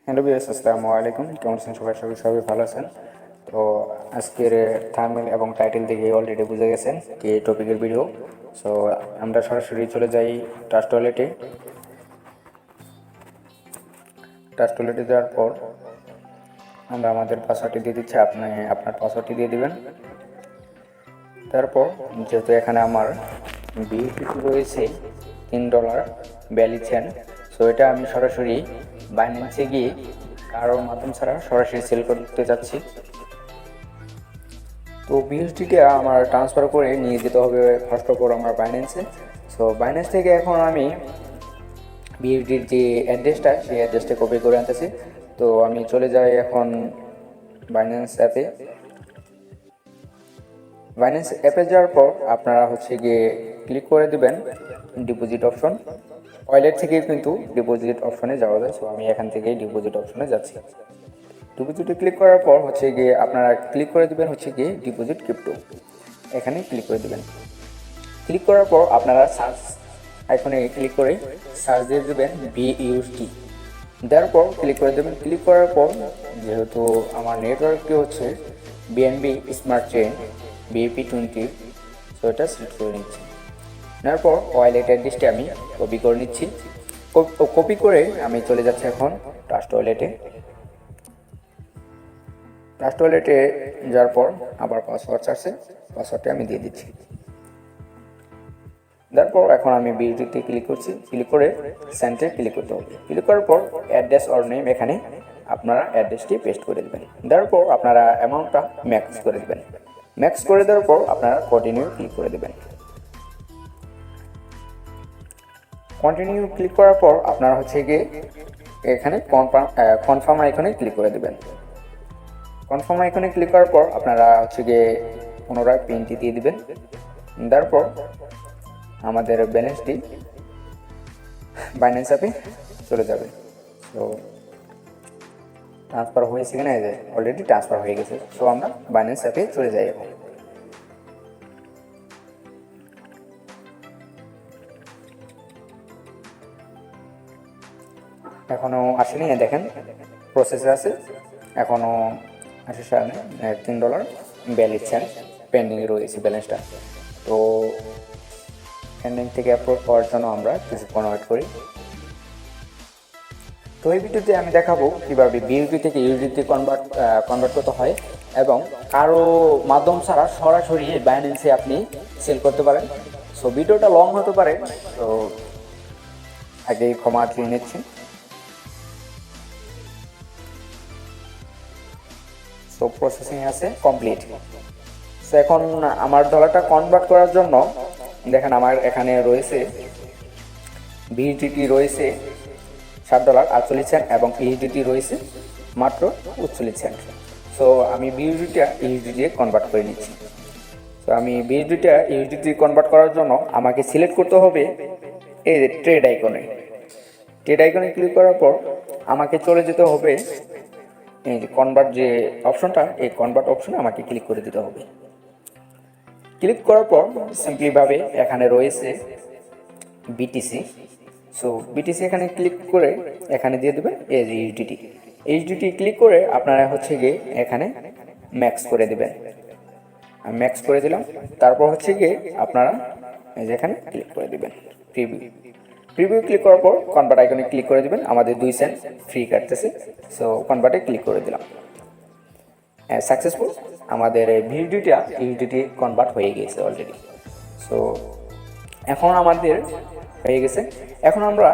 Hello viewers, আসসালামু আলাইকুম। কেমন আছেন সবাই? সবাই ভালো আছেন? তো আজকের থাম্বনেল এবং টাইটেল থেকে অলরেডি বুঝে গেছেন কি এই টপিকের ভিডিও। সো আমরা সরাসরি চলে যাই ট্রাস্ট ওয়ালেটে। ট্রাস্ট ওয়ালেটে যাওয়ার পর আমরা আমাদের পাসওয়ার্ডটি দিয়ে দিচ্ছি, আপনি আপনার পাসওয়ার্ডটি দিয়ে দিবেন। তারপর যেহেতু এখানে আমার বিউটিফুল রয়েছে $3 ব্যালি চেন, সো এটা আমি সরাসরি বাইন্যান্সে গিয়ে কারোর মাধ্যম ছাড়া সরাসরি সেল করতে যাচ্ছি। তো বিএসডিটা আমার ট্রান্সফার করে নিয়ে যেতে হবে ফার্স্ট অফ অল আমার বাইন্যান্সে। সো বাইন্যান্স থেকে এখন আমি বিএসডির যে অ্যাড্রেসটা সেই অ্যাড্রেসটা কপি করে আনতেছি। তো আমি চলে যাই এখন বাইন্যান্স অ্যাপে। বাইন্যান্স অ্যাপে যাওয়ার পর আপনারা গিয়ে ক্লিক করে দেবেন ডিপোজিট অপশন। ওয়ালেট থেকে কিন্তু ডিপোজিট অপশনে যাওয়া যায়। সো আমি এখান থেকেই ডিপোজিট অপশনে যাচ্ছি। ডিপোজিটে ক্লিক করার পর গিয়ে আপনারা ক্লিক করে দেবেন গিয়ে ডিপোজিট ক্রিপ্টো, এখানে ক্লিক করে দেবেন। ক্লিক করার পর আপনারা সার্চ আইকনে ক্লিক করে সার্চ দিয়ে দেবেন বিইউএসডি, দেওয়ার পর ক্লিক করে দেবেন। ক্লিক করার পর যেহেতু আমার নেটওয়ার্কটি হচ্ছে BNB smart chain BP20, so এটা সিলেক্ট করে নিচ্ছি। নেওয়ার পর ওয়ালেট অ্যাড্রেসটি আমি কপি করে নিচ্ছি। কপি করে আমি চলে যাচ্ছি এখন ট্রাস্ট ওয়ালেটে। ট্রাস্ট ওয়ালেটে যাওয়ার পর আবার পাসওয়ার্ড চাচ্ছে, পাসওয়ার্ডটি আমি দিয়ে দিচ্ছি। তারপর এখন আমি বিউটিতে ক্লিক করছি। ক্লিক করে সেন্টে ক্লিক করতে হবে। ক্লিক করার পর অ্যাড্রেস অর নেম, এখানে আপনারা অ্যাড্রেসটি পেস্ট করে দেবেন। দেওয়ার পর আপনারা অ্যামাউন্টটা ম্যাক্স করে দেবেন। ম্যাক্স করে দেওয়ার পর আপনারা কন্টিনিউ ক্লিক করে দেবেন। কন্টিনিউ ক্লিক করার পর আপনারা গিয়ে এখানে কনফার্ম আইকনে ক্লিক করে দেবেন। কনফার্ম আইকনে ক্লিক করার পর আপনারা গিয়ে পুনরায় পিনটি দিয়ে দিবেন। তারপর আমাদের ব্যালেন্সটি বাইন্যান্স অ্যাপে চলে যাবে। তো ট্রান্সফার হয়েছে কিনা, এই যে অলরেডি ট্রান্সফার হয়ে গেছে। সো আমরা বাইন্যান্স অ্যাপে চলে যাই। এখনও আসেনি, দেখেন প্রসেসে আছে, এখনও আসে সামনে। $3 ব্যালেন্স চেন পেন্ডিংয়ে রয়েছে ব্যালেন্সটা। তো পেন্ডিং থেকে অ্যাপ্রুভ হওয়ার জন্য আমরা কিছুক্ষণ ওয়েট করি। তো এই ভিডিওতে আমি দেখাবো কীভাবে বিউটি থেকে ইউডিতে কনভার্ট করতে হয় এবং কারো মাধ্যম ছাড়া সরাসরি বাইন্যান্সে আপনি সেল করতে পারেন। সো ভিডিওটা লং হতে পারে, তো আগেই ক্ষমা চেয়ে নিচ্ছি। সো প্রসেসিং আছে কমপ্লিট। সো এখন আমার ডলারটা কনভার্ট করার জন্য দেখেন আমার এখানে রয়েছে বিইউডিটি রয়েছে $7.48 এবং ইউডিটি রয়েছে মাত্র 39 সেন্ট। সো আমি বিইউডিটা ইউডিটি কনভার্ট করে নিচ্ছি। তো আমি বিইউডিটা ইউডিটি কনভার্ট করার জন্য আমাকে সিলেক্ট করতে হবে এই ট্রেড আইকনে। ট্রেড আইকনে ক্লিক করার পর আমাকে চলে যেতে হবে এই যে কনভার্ট যে অপশনটা, এই কনভার্ট অপশনে আমাকে ক্লিক করে দিতে হবে। ক্লিক করার পর সিম্পলিভাবে এখানে রয়েছে বিটিসি। সো বিটিসি এখানে ক্লিক করে এখানে দিয়ে দেবেন এই যে এইচডিটি ক্লিক করে আপনারা গিয়ে এখানে ম্যাক্স করে দেবেন। আমি ম্যাক্স করে দিলাম। তারপর গিয়ে আপনারা এই যে এখানে ক্লিক করে দেবেন প্রিভিউ ক্লিক করার পর কনভার্ট আইকনে ক্লিক করে দেবেন। আমাদের 2 সেন্ট ফ্রি কাটতেছে। সো কনভার্টে ক্লিক করে দিলাম। সাকসেসফুল, আমাদের ইউডিটি কনভার্ট হয়ে গেছে অলরেডি। সো এখন আমাদের হয়ে গেছে। এখন আমরা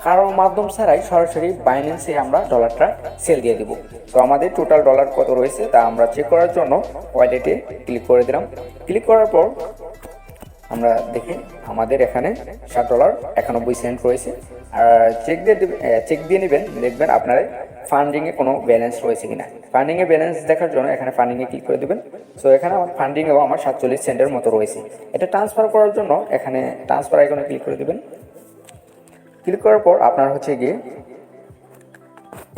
কারো মাধ্যম ছাড়াই সরাসরি বাইন্যান্সে আমরা ডলারটা সেল দিয়ে দিব। তো আমাদের টোটাল ডলার কত রয়েছে তা আমরা চেক করার জন্য ওয়ালেটে ক্লিক করে দিলাম। ক্লিক করার পর আমরা দেখি আমাদের এখানে $7.91 রয়েছে। আর চেক দিয়ে নেবেন, দেখবেন আপনার ফান্ডিংয়ে কোনো ব্যালেন্স রয়েছে কিনা। ফান্ডিংয়ে ব্যালেন্স দেখার জন্য এখানে ফান্ডিংয়ে ক্লিক করে দেবেন। সো এখানে আমার ফান্ডিংয়েও আমার 47 সেন্টের মতো রয়েছে। এটা ট্রান্সফার করার জন্য এখানে ট্রান্সফার আইকনে ক্লিক করে দেবেন। ক্লিক করার পর আপনার গিয়ে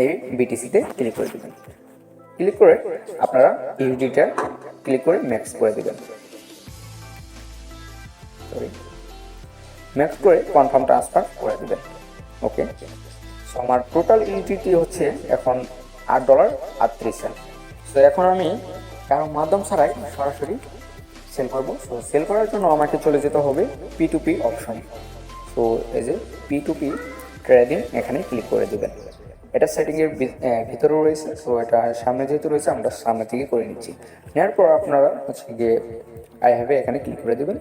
এই বিটিসিতে ক্লিক করে দেবেন। ক্লিক করে আপনারা ইউডিটা ক্লিক করে ম্যাক্স করে দেবেন। ম্যাক্স করে কনফার্ম ট্রান্সফার করে দেবেন। ওকে, সো আমার টোটাল ইউটিলিটি হচ্ছে এখন $8.38। সো এখন আমি কারো মাধ্যম ছাড়াই সরাসরি সেল করবো। সো সেল করার জন্য আমাকে চলে যেতে হবে P2P অপশন। সো এই যে P2P ট্রেডিং এখানে ক্লিক করে দেবেন। এটা সেটিংয়ের ভিতরেও রয়েছে। সো এটা সামনে যেহেতু রয়েছে আমরা সামনে থেকে করে নিচ্ছি। নেওয়ার পর আপনারা হচ্ছে গিয়ে আই হ্যাভ এখানে ক্লিক করে দেবেন।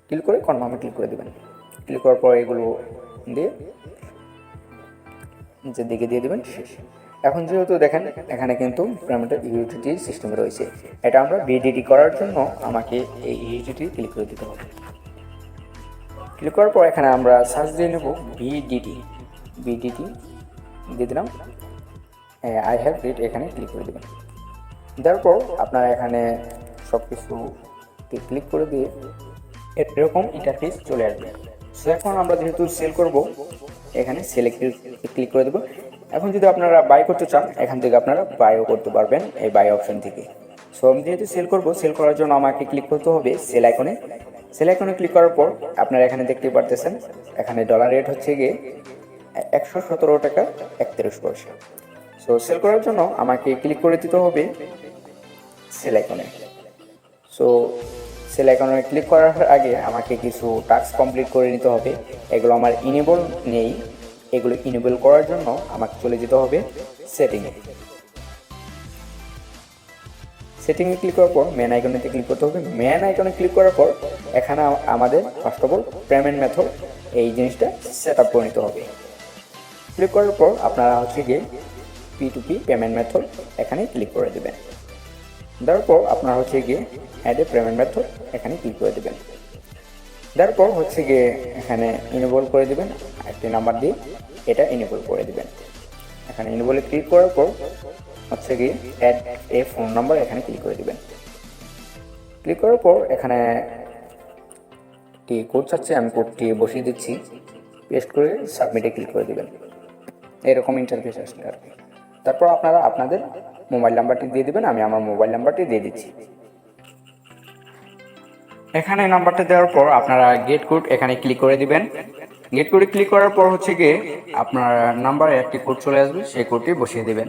ক্লিক করে কনফার্মে ক্লিক করে দেবেন। ক্লিক করার পর এগুলো দিয়ে নিচের দিকে দিয়ে দেবেন, শেষ। এখন যেহেতু দেখেন এখানে কিন্তু পেমেন্টের ইউটিলিটি সিস্টেমে রয়েছে, এটা আমরা বিডিটি করার জন্য আমাকে এই ইউটিলিটি ক্লিক করে দিতে হবে। ক্লিক করার পর এখানে আমরা সার্চ দিয়ে নেব বিডিটি দিয়ে দিলাম। আই হ্যাভ ইট এখানে ক্লিক করে দেবেন। দেওয়ার পর আপনারা এখানে সব কিছু ক্লিক করে দিয়ে এরকম ইন্টারফেস চলে আসবে। সো এখন আমরা যেহেতু সেল করব এখানে সেলে ক্লিক করে দেবো। এখন যদি আপনারা বাই করতে চান এখান থেকে আপনারা বাইও করতে পারবেন এই বাই অপশন থেকে। সো আমি যেহেতু সেল করব, সেল করার জন্য আমাকে ক্লিক করতে হবে সেল আইকনে। সেল আইকনে ক্লিক করার পর আপনারা এখানে দেখতে পারতেছেন এখানে ডলার রেট হচ্ছে গিয়ে 117.31 টাকা। সো সেল করার জন্য আমাকে ক্লিক করে দিতে হবে সেল আইকনে। সো সেল আইকনে ক্লিক করার আগে আমাকে কিছু টাস্ক কমপ্লিট করে নিতে হবে। এগুলো আমার ইনেবল নেই, এগুলো ইনেবল করার জন্য আমাকে চলে যেতে হবে সেটিংয়ে ক্লিক করার পর মেন আইকনেতে ক্লিক করতে হবে। মেন আইকনে ক্লিক করার পর এখানে আমাদের first of all payment method এই জিনিসটা সেট আপ করে নিতে হবে। ক্লিক করার পর আপনারা হচ্ছে গিয়ে P2P পেমেন্ট মেথড এখানে ক্লিক করে দেবেন। দেওয়ার পর আপনারা হচ্ছে গিয়ে অ্যাড এ পেমেন্ট মেথড এখানে ক্লিক করে দেবেন। দেওয়ার পর হচ্ছে গিয়ে এখানে ইনেবল করে দেবেন একটি নাম্বার দিয়ে, এটা ইনেবল করে দেবেন। এখানে ইনেবলে ক্লিক করার পর হচ্ছে গিয়ে অ্যাড এ ফোন নাম্বার এখানে ক্লিক করে দেবেন। ক্লিক করার পর এখানে একটি কোড চাচ্ছে, আমি কোডটি বসিয়ে দিচ্ছি। পেস্ট করে সাবমিটে ক্লিক করে দেবেন। এরকম ইন্টারফেস আসবে আর কি। তারপর আপনারা আপনাদের মোবাইল নাম্বারটি দিয়ে দেবেন। আমি আমার মোবাইল নাম্বারটি দিয়ে দিচ্ছি। এখানে নাম্বারটা দেওয়ার পর আপনারা গেট কোড এখানে ক্লিক করে দিবেন। গেট কোডে ক্লিক করার পর হচ্ছে গিয়ে আপনার নাম্বারে একটি কোড চলে আসবে, সেই কোডটি বসিয়ে দেবেন।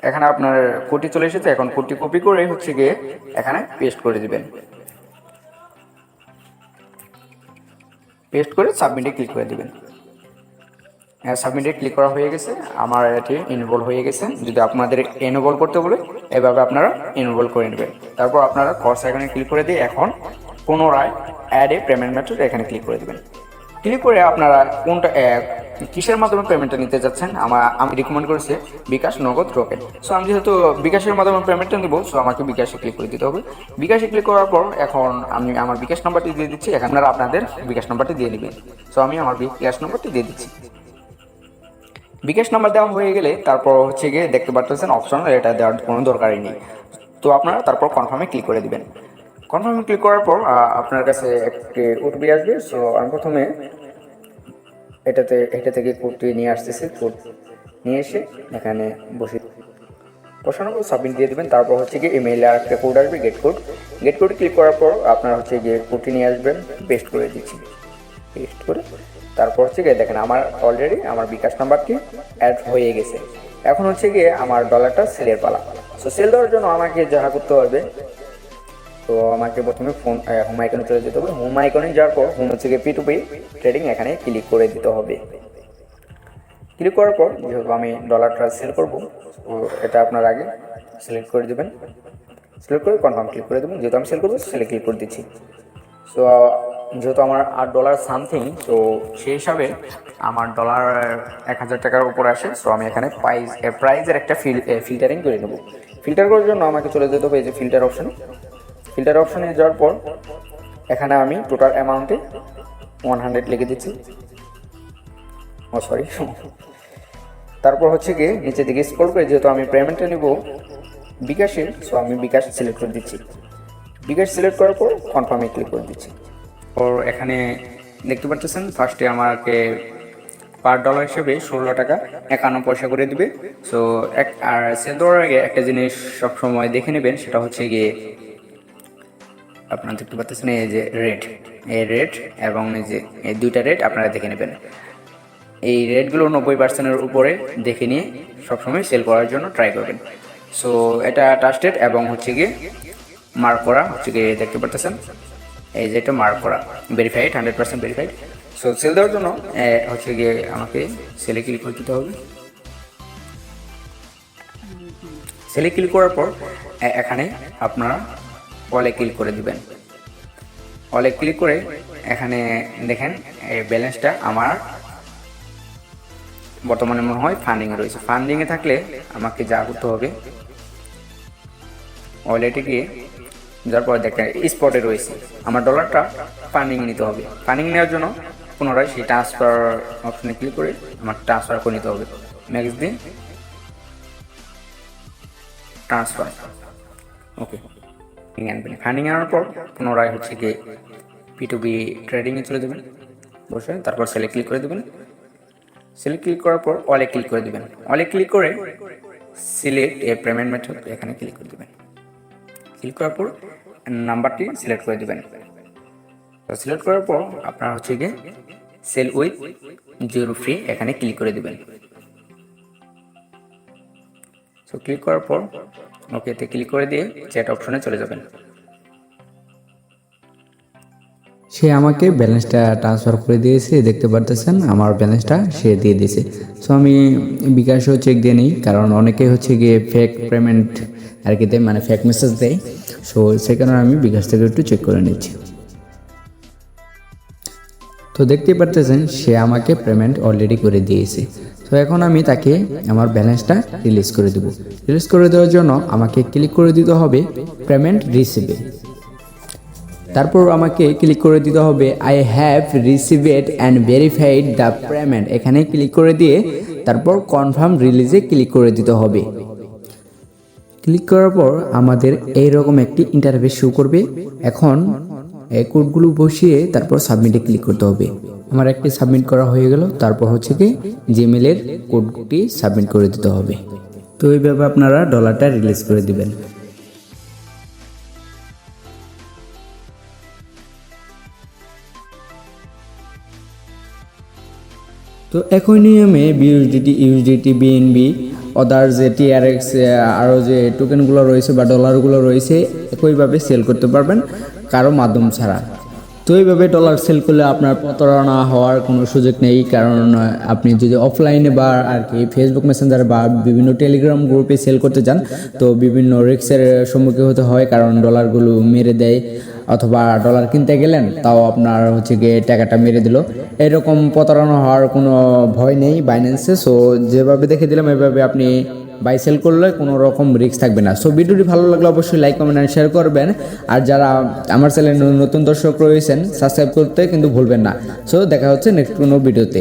এখানে আপনার কোডটি চলে এসেছে, এখন কোডটি কপি করে হচ্ছে গিয়ে এখানে পেস্ট করে দিবেন। পেস্ট করে সাবমিটে ক্লিক করে দিবেন। সাবমিটে ক্লিক করা হয়ে গেছে, আমার এটি ইনভলভ হয়ে গেছে। যদি আপনাদের ইনভলভ করতে বলে এভাবে আপনারা ইনভলভ করে নেবেন। তারপর আপনারা কর্স এখানে ক্লিক করে দিয়ে এখন পুনরায় অ্যাড এ পেমেন্ট মেথড এখানে ক্লিক করে দেবেন। ক্লিক করে আপনারা কোনটা কিসের মাধ্যমে পেমেন্টটা নিতে যাচ্ছেন, আমি রিকমেন্ড করেছি বিকাশ, নগদ, রকেট। সো আমি যেহেতু বিকাশের মাধ্যমে পেমেন্টটা নেব, সো আমাকে বিকাশে ক্লিক করে দিতে হবে। বিকাশে ক্লিক করার পর এখন আমি আমার বিকাশ নাম্বারটি দিয়ে দিচ্ছি। এখন আপনারা আপনাদের বিকাশ নাম্বারটি দিয়ে নেবেন। সো আমি আমার বিকাশ নাম্বারটি দিয়ে দিচ্ছি। বিকাশ নাম্বার দেওয়া হয়ে গেলে তারপর হচ্ছে গিয়ে দেখতে পাচ্ছেন অপশন, এটা দেওয়ার কোনো দরকারই নেই। তো আপনারা তারপর কনফার্মে ক্লিক করে দিবেন। কনফার্মে ক্লিক করার পর আপনার কাছে একটি ওটিপি আসবে। সো আমি প্রথমে এটা থেকে কোডটি নিয়ে আসতেছি। কোড নিয়ে এসে এখানে বসানোর পর সাবমিট দিয়ে দেবেন। তারপর হচ্ছে গিয়ে ইমেইলে আর একটা কোড আসবে, গেট কোড ক্লিক করার পর আপনারা হচ্ছে গিয়ে কোডটি নিয়ে আসবেন। পেস্ট করে দিচ্ছি। পেস্ট করে তারপর হচ্ছে গিয়ে দেখেন আমার অলরেডি আমার বিকাশ নাম্বারটি অ্যাড হয়ে গেছে। এখন হচ্ছে গিয়ে আমার ডলারটা সেলের পালা। সো সেল দেওয়ার জন্য আমাকে যাহা করতে হবে, তো আমাকে প্রথমে হোম আইকনে চলে যেতে হবে। হোম আইকনে যাওয়ার পর হোম হচ্ছে গিয়ে P2P ট্রেডিং এখানে ক্লিক করে দিতে হবে। ক্লিক করার পর যেহেতু আমি ডলারটা সেল করবো, তো এটা আপনার আগে সিলেক্ট করে দেবেন। সিলেক্ট করে কনফার্ম ক্লিক করে দেবেন। যেহেতু আমি সেল করবো সেলে ক্লিক করে দিচ্ছি। সো যেহেতু আমার $8 সামথিং, তো সেই হিসাবে আমার ডলার 1000 টাকার উপর আসে। সো আমি এখানে প্রাইজের একটা ফিল্টারিং করে নেব। ফিল্টার করার জন্য আমাকে চলে যেতে হবে এই যে ফিল্টার অপশনে যাওয়ার পর এখানে আমি টোটাল অ্যামাউন্টে 100 লিখে দিচ্ছি। সরি। তারপর হচ্ছে গিয়ে নিচে দিকে স্ক্রল করে যেহেতু আমি পেমেন্টটা নেব বিকাশে, সো আমি বিকাশ সিলেক্ট করে দিচ্ছি। বিকাশ সিলেক্ট করার পর কনফার্মে ক্লিক করে দিচ্ছি। ওর এখানে দেখতে পাচ্ছেন ফার্স্টে আমাকে পার ডলার হিসেবে 16.51 টাকা করে দিবে। সো আর সেল দেওয়ার আগে একটা জিনিস সবসময় দেখে নেবেন, সেটা হচ্ছে গিয়ে আপনারা দেখতে পাচ্ছেন এই যে রেট এবং এই যে এই দুইটা রেট আপনারা দেখে নেবেন। এই রেটগুলো 90%-এর উপরে দেখে নিয়ে সবসময় সেল করার জন্য ট্রাই করবেন। সো এটা ট্রাস্টেড এবং হচ্ছে গিয়ে মার্ক করা, হচ্ছে গিয়ে দেখতে পারতেছেন এই যে এটা মার্ক করা, ভেরিফাইড, 100% ভেরিফাইড। সো সেল দেওয়ার জন্য হচ্ছে গিয়ে আমাকে সেলে ক্লিক করে দিতে হবে। সেলে ক্লিক করার পর এখানে আপনারা অলে ক্লিক করে দিবেন। অলে ক্লিক করে এখানে দেখেন এই ব্যালেন্সটা আমার বর্তমানে মনে হয় ফান্ডিংয়ে রয়েছে। ফান্ডিংয়ে থাকলে আমাকে যা করতে হবে, ওয়ালেটে গিয়ে যার পরে দেখেন স্পটে রয়েছে, আমার ডলারটা ফান্ডিং নিতে হবে। ফান্ডিং নেওয়ার জন্য পুনরায় সেই ট্রান্সফার অপশনে ক্লিক করে আমার ট্রান্সফার করে নিতে হবে। ম্যাক্স দিয়ে ট্রান্সফার, ওকে আনবেন। ফান্ডিং আনার পর পুনরায় হচ্ছে গিয়ে P2P ট্রেডিংয়ে চলে দেবেন বসে, তারপর সেলে ক্লিক করে দেবেন। সেলে ক্লিক করার পর অলে ক্লিক করে দেবেন। অলে ক্লিক করে সিলেক্ট এ পেমেন্ট মেথড এখানে ক্লিক করে দেবেন। ক্লিক করার পর নাম্বারটি সিলেক্ট করে দেবেন। সিলেক্ট করার পর আপনার হচ্ছে গিয়ে সেল উইথ জিরো ফ্রি এখানে ক্লিক করে দেবেন। সো ক্লিক করার পর ওকেতে ক্লিক করে দিয়ে চ্যাট অপশনে চলে যাবেন। সে আমাকে ব্যালেন্সটা ট্রান্সফার করে দিয়েছে, দেখতে পারতেছেন আমার ব্যালেন্সটা সে দিয়ে দিয়েছে। সো আমি বিকাশও চেক দিয়ে নিই, কারণ অনেকেই হচ্ছে গিয়ে ফেক পেমেন্ট আর কি দেয়, মানে ফেক মেসেজ দেয়। সো সেই কারণে আমি বিকাশ থেকে একটু চেক করে নিচ্ছি। তো দেখতে পারতেছেন সে আমাকে পেমেন্ট অলরেডি করে দিয়েছে। তো এখন আমি তাকে আমার ব্যালেন্সটা রিলিজ করে দেব। রিলিজ করে দেওয়ার জন্য আমাকে ক্লিক করে দিতে হবে পেমেন্ট রিসিভে। তারপর আমাকে ক্লিক করে দিতে হবে I have received and verified the payment, এখানে ক্লিক করে দিয়ে তারপর কনফার্ম রিলিজে ক্লিক করে দিতে হবে। ক্লিক করার পর আমাদের এইরকম একটি ইন্টারফেস শো করবে। এখন এই কোডগুলো বসিয়ে তারপর সাবমিটে ক্লিক করতে হবে। আমার একটি সাবমিট করা হয়ে গেল। তারপর হচ্ছে কি জিমেলের কোডটি সাবমিট করে দিতে হবে। তো এইভাবে আপনারা ডলারটা রিলিজ করে দিবেন। তো একই নিয়মে বিউএসডিটি, ইউএসডিটি, বিএনবি, অদার যে টিআরএক্স আরও যে টোকেনগুলো রয়েছে বা ডলারগুলো রয়েছে একইভাবে সেল করতে পারবেন কারো মাধ্যম ছাড়া। তো এইভাবে ডলার সেল করলে আপনার প্রতারণা হওয়ার কোনো সুযোগ নেই, কারণ আপনি যদি অফলাইনে বা আর কি ফেসবুক মেসেঞ্জার বা বিভিন্ন টেলিগ্রাম গ্রুপে সেল করতে যান তো বিভিন্ন রিস্কের সম্মুখীন হতে হয়, কারণ ডলারগুলো মেরে দেয়, অথবা ডলার কিনতে গেলেন তাও আপনার হচ্ছে গিয়ে টাকাটা মেরে দিল। এরকম প্রতারণা হওয়ার কোনো ভয় নেই বাইন্যান্সে। সো যেভাবে দেখে দিলাম এভাবে আপনি বাই সেল করলে কোনো রকম রিস্ক থাকবে না। সো ভিডিওটি ভালো লাগলে অবশ্যই লাইক, কমেন্ট আর শেয়ার করবেন। আর যারা আমার চ্যানেলে নতুন দর্শক রয়েছেন সাবস্ক্রাইব করতে কিন্তু ভুলবেন না। সো দেখা হচ্ছে নেক্সট কোনো ভিডিওতে।